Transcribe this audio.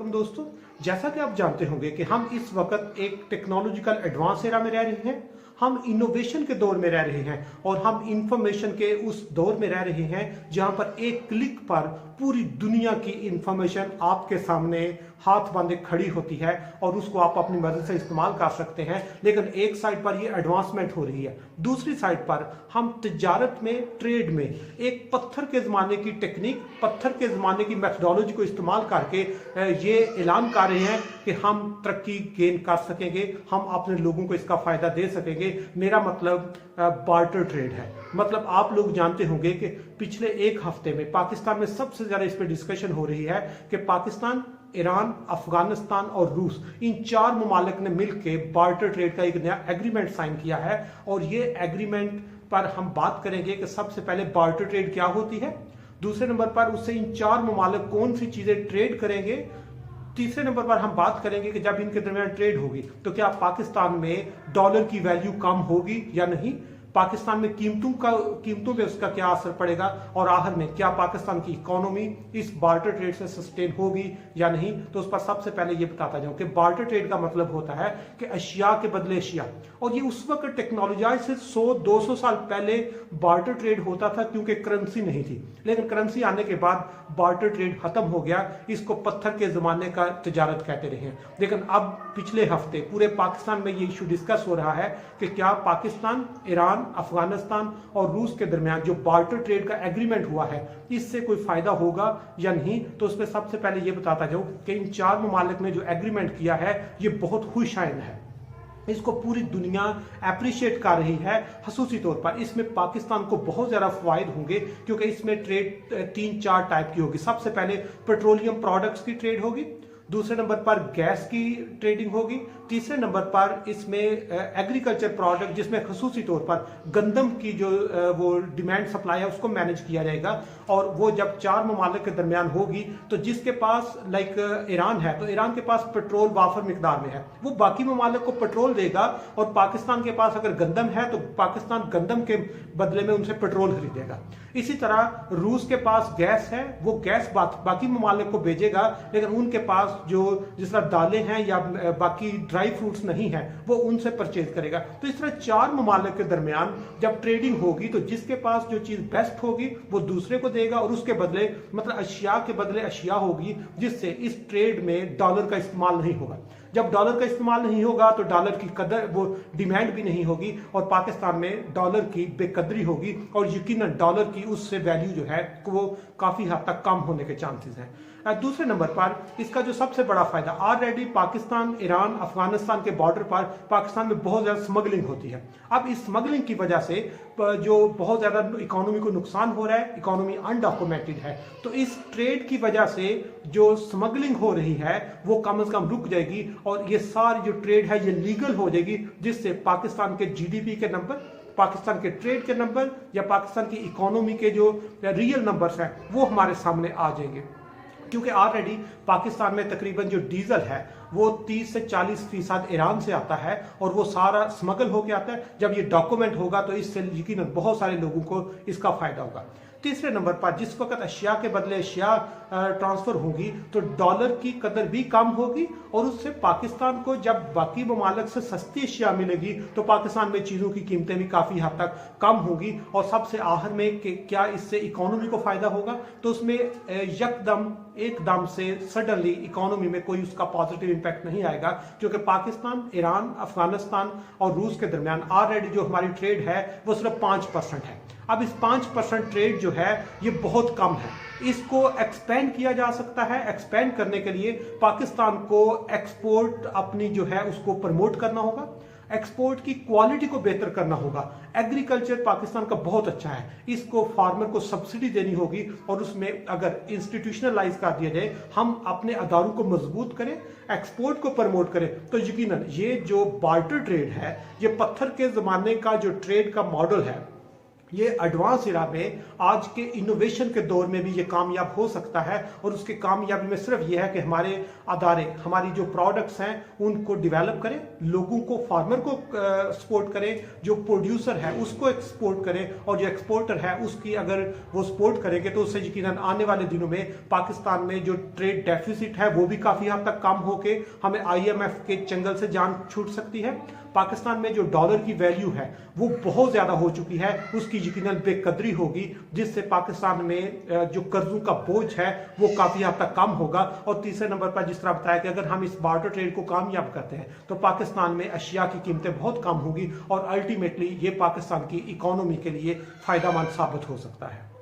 वालेकुम दोस्तों। जैसा कि आप जानते होंगे कि हम इस वक्त एक टेक्नोलॉजिकल एडवांस एरा में रह रहे हैं, हम इनोवेशन के दौर में रह रहे हैं और हम इंफॉर्मेशन के उस दौर में रह रहे हैं जहां पर एक क्लिक पर पूरी दुनिया की इंफॉर्मेशन आपके सामने हाथ बांधे खड़ी होती है और उसको आप अपनी मदद से इस्तेमाल कर सकते हैं। लेकिन एक साइड पर ये एडवांसमेंट हो रही है, दूसरी साइड पर हम तिजारत में, ट्रेड में एक पत्थर के ज़माने की टेक्निक, पत्थर के ज़माने की मेथडोलॉजी को इस्तेमाल करके ये ऐलान कर रहे हैं कि हम तरक्की गेन कर सकेंगे, हम अपने लोगों को इसका फ़ायदा दे सकेंगे। मेरा मतलब बार्टर ट्रेड है। मतलब आप लोग जानते होंगे कि पिछले एक हफ्ते में पाकिस्तान में सबसे ज़्यादा इस पर डिस्कशन हो रही है कि पाकिस्तान, ईरान, अफगानिस्तान और रूस, इन चार ममालिक ने मिलकर बार्टर ट्रेड का एक नया एग्रीमेंट साइन किया है। और ये एग्रीमेंट पर हम बात करेंगे कि सबसे पहले बार्टर ट्रेड क्या होती है, दूसरे नंबर पर उससे इन चार ममालिक कौन सी चीज़ें ट्रेड करेंगे, तीसरे नंबर पर हम बात करेंगे कि जब इनके दरमियान ट्रेड होगी तो क्या पाकिस्तान में डॉलर की वैल्यू कम होगी या नहीं, पाकिस्तान में कीमतों पे उसका क्या असर पड़ेगा, और आखिर में क्या पाकिस्तान की इकोनॉमी इस बार्टर ट्रेड से सस्टेन होगी या नहीं। तो उस पर सबसे पहले ये बताता जाऊं कि बार्टर ट्रेड का मतलब होता है कि अशिया के बदले अशिया, और ये उस वक्त टेक्नोलॉजी से 100-200 साल पहले बार्टर ट्रेड होता था क्योंकि करेंसी नहीं थी। लेकिन करेंसी आने के बाद बार्टर ट्रेड खत्म हो गया, इसको पत्थर के जमाने का तिजारत कहते रहे हैं। लेकिन अब पिछले हफ्ते पूरे पाकिस्तान में ये इशू डिस्कस हो रहा है कि क्या पाकिस्तान, ईरान, अफगानिस्तान और रूस के दरमियान जो बार्टर ट्रेड का एग्रीमेंट हुआ है इससे कोई फायदा होगा या नहीं। तो उसमें सबसे पहले ये बताता जाऊं कि इन चार ममालिक ने जो एग्रीमेंट किया है ये बहुत खुशाइन है, इसको पूरी दुनिया अप्रिशिएट कर रही है। खसूसी तौर पर इसमें पाकिस्तान को बहुत ज़्यादा फायदे होंगे क्योंकि इसमें ट्रेड 3-4 टाइप की होगी। सबसे पहले पेट्रोलियम प्रोडक्ट्स की ट्रेड होगी, दूसरे नंबर पर गैस की ट्रेडिंग होगी, तीसरे नंबर पर इसमें एग्रीकल्चर प्रोडक्ट जिसमें खसूसी तौर पर गंदम की जो वो डिमांड सप्लाई है उसको मैनेज किया जाएगा। और वो जब चार ममालिक के दरमियान होगी तो जिसके पास लाइक ईरान है तो ईरान के पास पेट्रोल वाफर मिकदार में है, वो बाकी ममालिक को पेट्रोल देगा, और पाकिस्तान के पास अगर गंदम है तो पाकिस्तान गंदम के बदले में उनसे पेट्रोल खरीदेगा। इसी तरह रूस के पास गैस है, वो गैस बाकी ममालिक को भेजेगा, लेकिन उनके पास जो जिस तरह दालें हैं या बाकी ड्राई फ्रूट्स नहीं है वो उनसे परचेज करेगा। तो इस तरह चार ममालिक के दरमियान जब ट्रेडिंग होगी तो जिसके पास जो चीज बेस्ट होगी वो दूसरे को देगा, और उसके बदले मतलब अशिया के बदले अशिया होगी, जिससे इस ट्रेड में डॉलर का इस्तेमाल नहीं होगा। जब डॉलर का इस्तेमाल नहीं होगा तो डॉलर की कदर, वो डिमांड भी नहीं होगी और पाकिस्तान में डॉलर की बेकदरी होगी, और यकीनन डॉलर की उससे वैल्यू जो है वो काफी हद तक कम होने के चांसेस हैं। दूसरे नंबर पर इसका जो सबसे बड़ा फायदा, ऑलरेडी पाकिस्तान, ईरान, अफगानिस्तान के बॉर्डर पर पाकिस्तान में बहुत ज्यादा स्मगलिंग होती है। अब इस स्मगलिंग की वजह से जो बहुत ज्यादा इकोनॉमी को नुकसान हो रहा है, इकोनॉमी अनडॉक्यूमेंटेड है, तो इस ट्रेड की वजह से जो स्मगलिंग हो रही है वो कम से कम रुक जाएगी और ये सारी जो ट्रेड है ये लीगल हो जाएगी, जिससे पाकिस्तान के जीडीपी के नंबर, पाकिस्तान के ट्रेड के नंबर या पाकिस्तान की इकोनॉमी के जो रियल नंबर्स हैं वो हमारे सामने आ जाएंगे। क्योंकि ऑलरेडी पाकिस्तान में तकरीबन जो डीजल है वो 30 से 40% ईरान से आता है और वो सारा स्मगल होके आता है। जब ये डॉक्यूमेंट होगा तो इससे यकीनन बहुत सारे लोगों को इसका फायदा होगा। तीसरे नंबर पर जिस वक्त अशिया के बदले अशिया ट्रांसफर होगी तो डॉलर की कदर भी कम होगी, और उससे पाकिस्तान को जब बाकी ममालिक से सस्ती अशिया मिलेगी तो पाकिस्तान में चीज़ों की कीमतें भी काफ़ी हद तक कम होगी। और सबसे आखिर में कि क्या इससे इकोनॉमी को फ़ायदा होगा, तो उसमें एकदम से सडनली इकोनॉमी में कोई उसका पॉजिटिव इम्पैक्ट नहीं आएगा, क्योंकि पाकिस्तान, ईरान, अफगानिस्तान और रूस के दरमियान ऑलरेडी जो हमारी ट्रेड है वो सिर्फ 5% है। अब इस 5% ट्रेड जो है ये बहुत कम है, इसको एक्सपेंड किया जा सकता है। एक्सपेंड करने के लिए पाकिस्तान को एक्सपोर्ट अपनी जो है उसको प्रमोट करना होगा, एक्सपोर्ट की क्वालिटी को बेहतर करना होगा। एग्रीकल्चर पाकिस्तान का बहुत अच्छा है, इसको फार्मर को सब्सिडी देनी होगी, और उसमें अगर इंस्टीट्यूशनलाइज कर दिया जाए, हम अपने अदारों को मजबूत करें, एक्सपोर्ट को प्रमोट करें, तो यकीनन ये जो बार्टर ट्रेड है, ये पत्थर के जमाने का जो ट्रेड का मॉडल है, ये एडवांस एरा में आज के इनोवेशन के दौर में भी ये कामयाब हो सकता है। और उसकी कामयाबी में सिर्फ ये है कि हमारे अदारे हमारी जो प्रोडक्ट्स हैं उनको डेवलप करें, लोगों को, फार्मर को सपोर्ट करें, जो प्रोड्यूसर है उसको एक्सपोर्ट करें, और जो एक्सपोर्टर है उसकी अगर वो सपोर्ट करेंगे तो उससे यकीनन आने वाले दिनों में पाकिस्तान में जो ट्रेड डेफिसिट है वो भी काफी हद तक कम होके हमें IMF के चंगल से जान छूट सकती है। पाकिस्तान में जो डॉलर की वैल्यू है वो बहुत ज्यादा हो चुकी है, उसकी यकीनन बेकदरी होगी, जिससे पाकिस्तान में जो कर्जों का बोझ है वो काफी हद तक कम होगा। और तीसरे नंबर पर जिस तरह बताया कि अगर हम इस बार्टर ट्रेड को कामयाब करते हैं तो पाकिस्तान में अशिया की कीमतें बहुत कम होगी और अल्टीमेटली ये पाकिस्तान की इकोनॉमी के लिए फायदेमंद साबित हो सकता है।